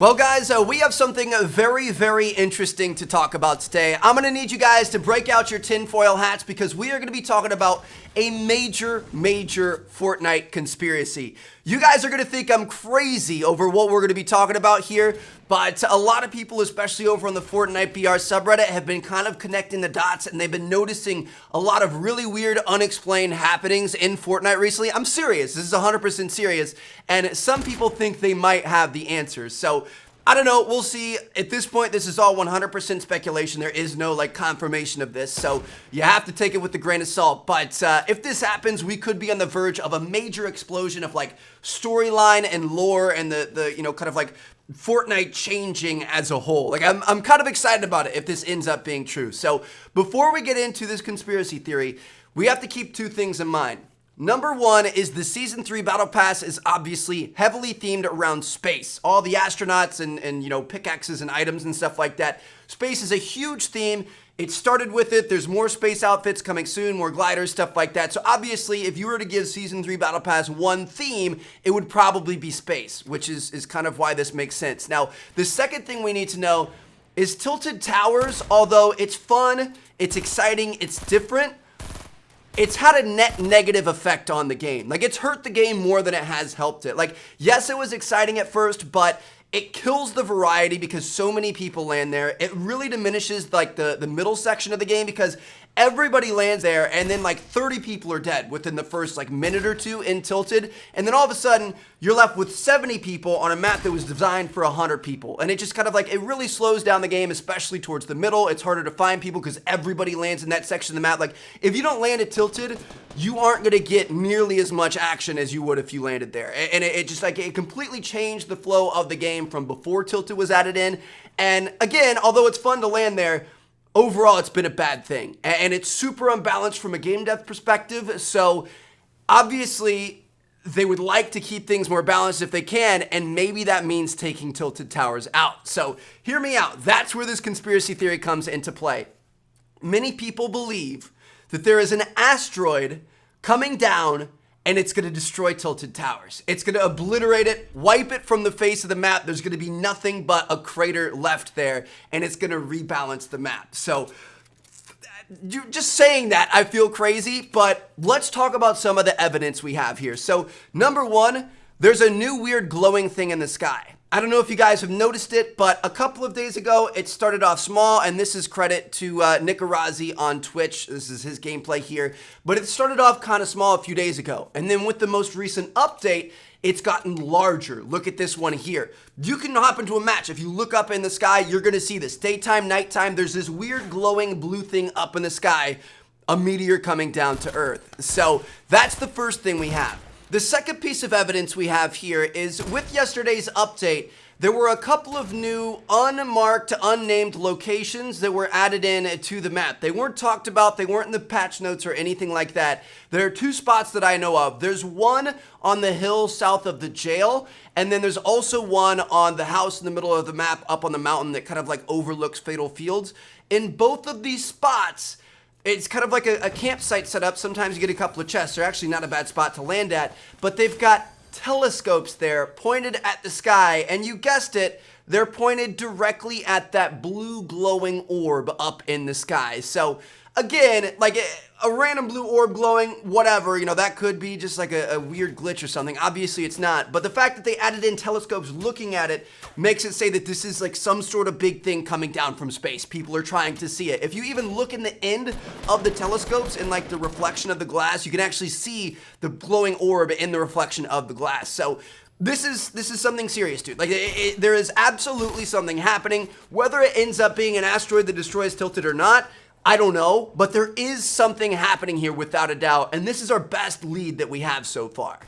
Well, guys, we have something very, very interesting to talk about today. I'm going to need you guys to break out your tinfoil hats because we are going to be talking about a major Fortnite conspiracy. You guys are going to think I'm crazy over what we're going to be talking about here, but a lot of people, especially over on the Fortnite BR subreddit, have been kind of connecting the dots, and they've been noticing a lot of really weird, unexplained happenings in Fortnite recently. I'm serious. This is 100% serious, and some people think they might have the answers. So I don't know. We'll see. At this point, this is all 100% speculation. There is no confirmation of this, so you have to take it with a grain of salt. But if this happens, we could be on the verge of a major explosion of storyline and lore and the kind of Fortnite changing as a whole. I'm kind of excited about it if this ends up being true. So before we get into this conspiracy theory, we have to keep two things in mind. Number one is the Season 3 Battle Pass is obviously heavily themed around space. All the astronauts and pickaxes and items and stuff like that. Space is a huge theme. It started with it. There's more space outfits coming soon, more gliders, stuff like that. So obviously, if you were to give Season 3 Battle Pass one theme, it would probably be space, which is kind of why this makes sense. Now, the second thing we need to know is Tilted Towers, although it's fun, it's exciting, it's different, it's had a net negative effect on the game. It's hurt the game more than it has helped it. Yes, it was exciting at first, but it kills the variety because so many people land there. It really diminishes the middle section of the game because everybody lands there and then 30 people are dead within the first minute or two in Tilted. And then all of a sudden you're left with 70 people on a map that was designed for 100 people. And it just kind of it really slows down the game, especially towards the middle. It's harder to find people because everybody lands in that section of the map. If you don't land at Tilted, you aren't going to get nearly as much action as you would if you landed there. And it just it completely changed the flow of the game from before Tilted was added in. And again, although it's fun to land there, overall, it's been a bad thing, and it's super unbalanced from a game depth perspective, so obviously they would like to keep things more balanced if they can, and maybe that means taking Tilted Towers out. So hear me out. That's where this conspiracy theory comes into play. Many people believe that there is an asteroid coming down and it's going to destroy Tilted Towers. It's going to obliterate it, wipe it from the face of the map. There's going to be nothing but a crater left there, and it's going to rebalance the map. So just saying that, I feel crazy, but let's talk about some of the evidence we have here. So number one, there's a new weird glowing thing in the sky. I don't know if you guys have noticed it, but a couple of days ago, it started off small, and this is credit to Nickarazi on Twitch. This is his gameplay here, but it started off kind of small a few days ago, and then with the most recent update, it's gotten larger. Look at this one here. You can hop into a match. If you look up in the sky, you're going to see this. Daytime, nighttime, there's this weird glowing blue thing up in the sky, a meteor coming down to Earth. So that's the first thing we have. The second piece of evidence we have here is with yesterday's update, there were a couple of new unmarked, unnamed locations that were added in to the map. They weren't talked about, they weren't in the patch notes or anything like that. There are two spots that I know of. There's one on the hill south of the jail, and then there's also one on the house in the middle of the map up on the mountain that kind of overlooks Fatal Fields. In both of these spots, it's kind of like a campsite setup. Sometimes you get a couple of chests. They're actually not a bad spot to land at, but they've got telescopes there pointed at the sky, and you guessed it, they're pointed directly at that blue glowing orb up in the sky. So again, a random blue orb glowing, whatever, that could be just a weird glitch or something. Obviously it's not, but the fact that they added in telescopes looking at it makes it say that this is some sort of big thing coming down from space. People are trying to see it. If you even look in the end of the telescopes in the reflection of the glass, you can actually see the glowing orb in the reflection of the glass. So this is something serious, dude. There is absolutely something happening. Whether it ends up being an asteroid that destroys Tilted or not, I don't know, but there is something happening here without a doubt, and this is our best lead that we have so far.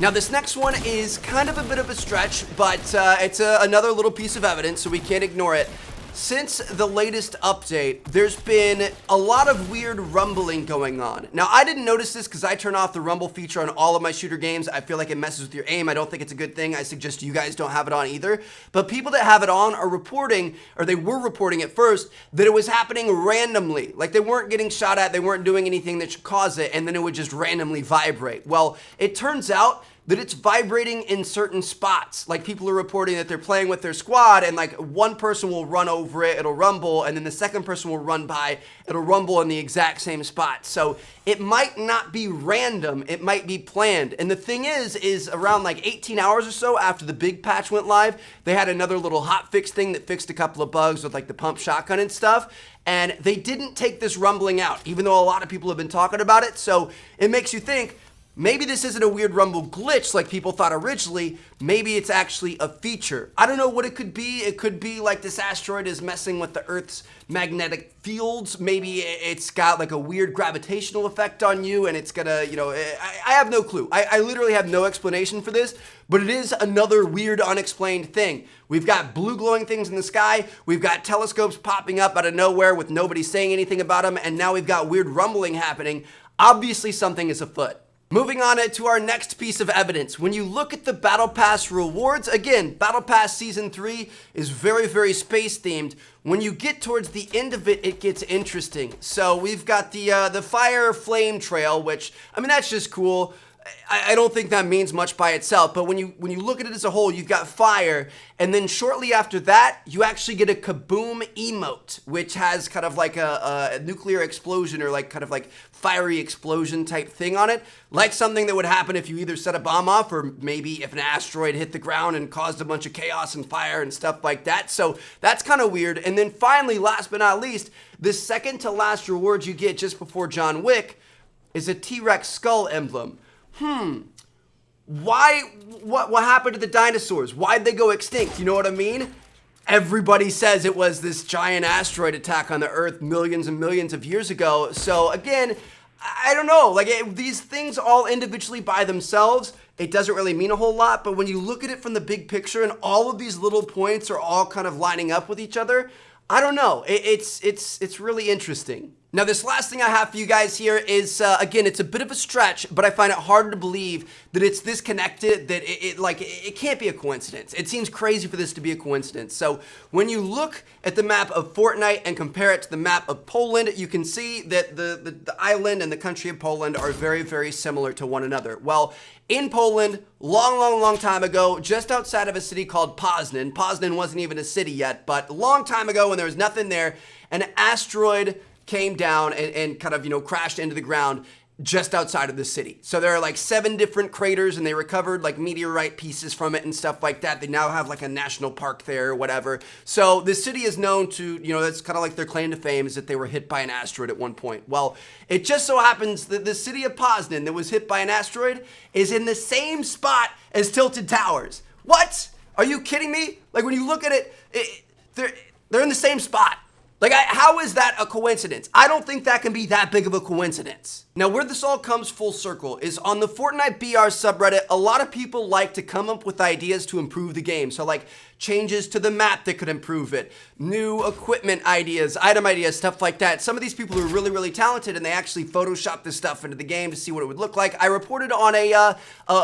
Now, this next one is kind of a bit of a stretch, but it's another little piece of evidence, so we can't ignore it. Since the latest update, there's been a lot of weird rumbling going on. Now, I didn't notice this because I turn off the rumble feature on all of my shooter games. I feel like it messes with your aim. I don't think it's a good thing. I suggest you guys don't have it on either. But people that have it on are reporting, or they were reporting at first, that it was happening randomly. They weren't getting shot at, they weren't doing anything that should cause it, and then it would just randomly vibrate. Well, it turns out that it's vibrating in certain spots. Like people are reporting that they're playing with their squad and like one person will run over it, it'll rumble, and then the second person will run by, it'll rumble in the exact same spot. So it might not be random, it might be planned. And the thing is around like 18 hours or so after the big patch went live, they had another little hotfix thing that fixed a couple of bugs with like the pump shotgun and stuff. And they didn't take this rumbling out, even though a lot of people have been talking about it. So it makes you think, maybe this isn't a weird rumble glitch like people thought originally. Maybe it's actually a feature. I don't know what it could be. It could be like this asteroid is messing with the Earth's magnetic fields. Maybe it's got like a weird gravitational effect on you and it's gonna, you know, I have no clue. I literally have no explanation for this, but it is another weird unexplained thing. We've got blue glowing things in the sky. We've got telescopes popping up out of nowhere with nobody saying anything about them. And now we've got weird rumbling happening. Obviously something is afoot. Moving on to our next piece of evidence. When you look at the Battle Pass rewards, again, Battle Pass Season 3 is very, very space themed. When you get towards the end of it, it gets interesting. So we've got the Fire Flame Trail, which, I mean, that's just cool. I don't think that means much by itself, but when you look at it as a whole, you've got fire, and then shortly after that, you actually get a kaboom emote, which has kind of like a nuclear explosion or like kind of like fiery explosion type thing on it, like something that would happen if you either set a bomb off or maybe if an asteroid hit the ground and caused a bunch of chaos and fire and stuff like that. So that's kind of weird. And then finally, last but not least, the second to last reward you get just before John Wick is a T-Rex skull emblem. What happened to the dinosaurs? Why'd they go extinct? You know what I mean? Everybody says it was this giant asteroid attack on the Earth millions and millions of years ago. So again, I don't know, like these things all individually by themselves, it doesn't really mean a whole lot. But when you look at it from the big picture and all of these little points are all kind of lining up with each other, I don't know. It's really interesting. Now, this last thing I have for you guys here is, again, it's a bit of a stretch, but I find it hard to believe that it's this connected, that it can't be a coincidence. It seems crazy for this to be a coincidence. So when you look at the map of Fortnite and compare it to the map of Poland, you can see that the island and the country of Poland are very, very similar to one another. Well, in Poland, long time ago, just outside of a city called Poznan. Poznan wasn't even a city yet, but a long time ago when there was nothing there, an asteroid came down and kind of, you know, crashed into the ground just outside of the city. So there are like 7 different craters and they recovered like meteorite pieces from it and stuff like that. They now have like a national park there or whatever. So the city is known to, you know, that's kind of like their claim to fame is that they were hit by an asteroid at one point. Well, it just so happens that the city of Poznan that was hit by an asteroid is in the same spot as Tilted Towers. What? Are you kidding me? Like when you look at it, they're in the same spot. Like, how is that a coincidence? I don't think that can be that big of a coincidence. Now, where this all comes full circle is on the Fortnite BR subreddit, a lot of people like to come up with ideas to improve the game. So, like, changes to the map that could improve it, new equipment ideas, item ideas, stuff like that. Some of these people are really, really talented, and they actually Photoshop this stuff into the game to see what it would look like. I reported on a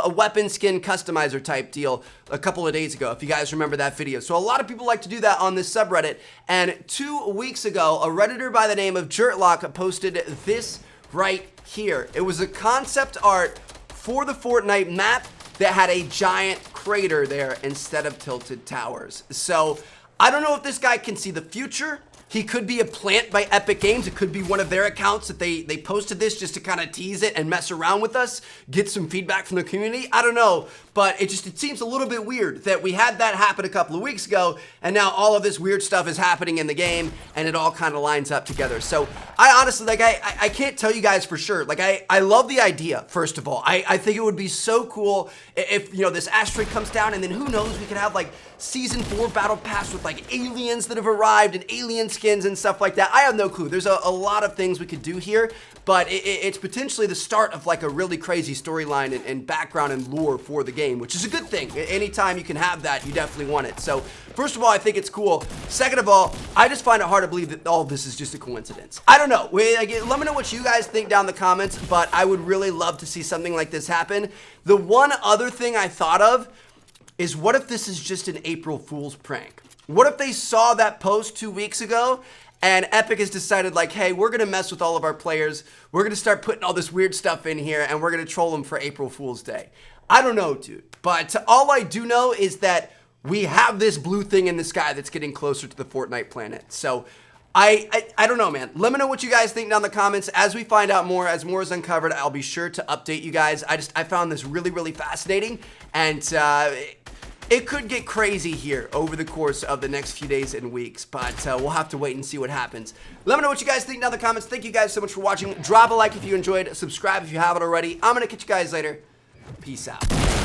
weapon skin customizer type deal a couple of days ago, if you guys remember that video. So a lot of people like to do that on this subreddit, and 2 weeks ago, a Redditor by the name of Jertlock posted this right here. It was a concept art for the Fortnite map that had a giant crater there instead of Tilted Towers. So I don't know if this guy can see the future. He could be a plant by Epic Games. It could be one of their accounts that they posted this just to kind of tease it and mess around with us, get some feedback from the community. I don't know, but it seems a little bit weird that we had that happen a couple of weeks ago, and now all of this weird stuff is happening in the game, and it all kind of lines up together. So I honestly, like, I can't tell you guys for sure. Like, I love the idea, first of all. I think it would be so cool if, you know, this asteroid comes down, and then who knows, we could have, like, Season 4 Battle Pass with, like, aliens that have arrived and alien skins and stuff like that. I have no clue. There's a lot of things we could do here, but it's potentially the start of, like, a really crazy storyline and background and lore for the game, which is a good thing. Anytime you can have that, you definitely want it. So, first of all, I think it's cool. Second of all, I just find it hard to believe that all this is just a coincidence. I don't know. Let me know what you guys think down in the comments, but I would really love to see something like this happen. The one other thing I thought of is, what if this is just an April Fool's prank? What if they saw that post 2 weeks ago and Epic has decided, like, hey, we're gonna mess with all of our players. We're gonna start putting all this weird stuff in here and we're gonna troll them for April Fool's Day. I don't know, dude. But all I do know is that we have this blue thing in the sky that's getting closer to the Fortnite planet. So I don't know, man. Let me know what you guys think down in the comments. As we find out more, as more is uncovered, I'll be sure to update you guys. I found this really, really fascinating, and it could get crazy here over the course of the next few days and weeks, but we'll have to wait and see what happens. Let me know what you guys think down in the comments. Thank you guys so much for watching. Drop a like if you enjoyed. Subscribe if you haven't already. I'm going to catch you guys later. Peace out.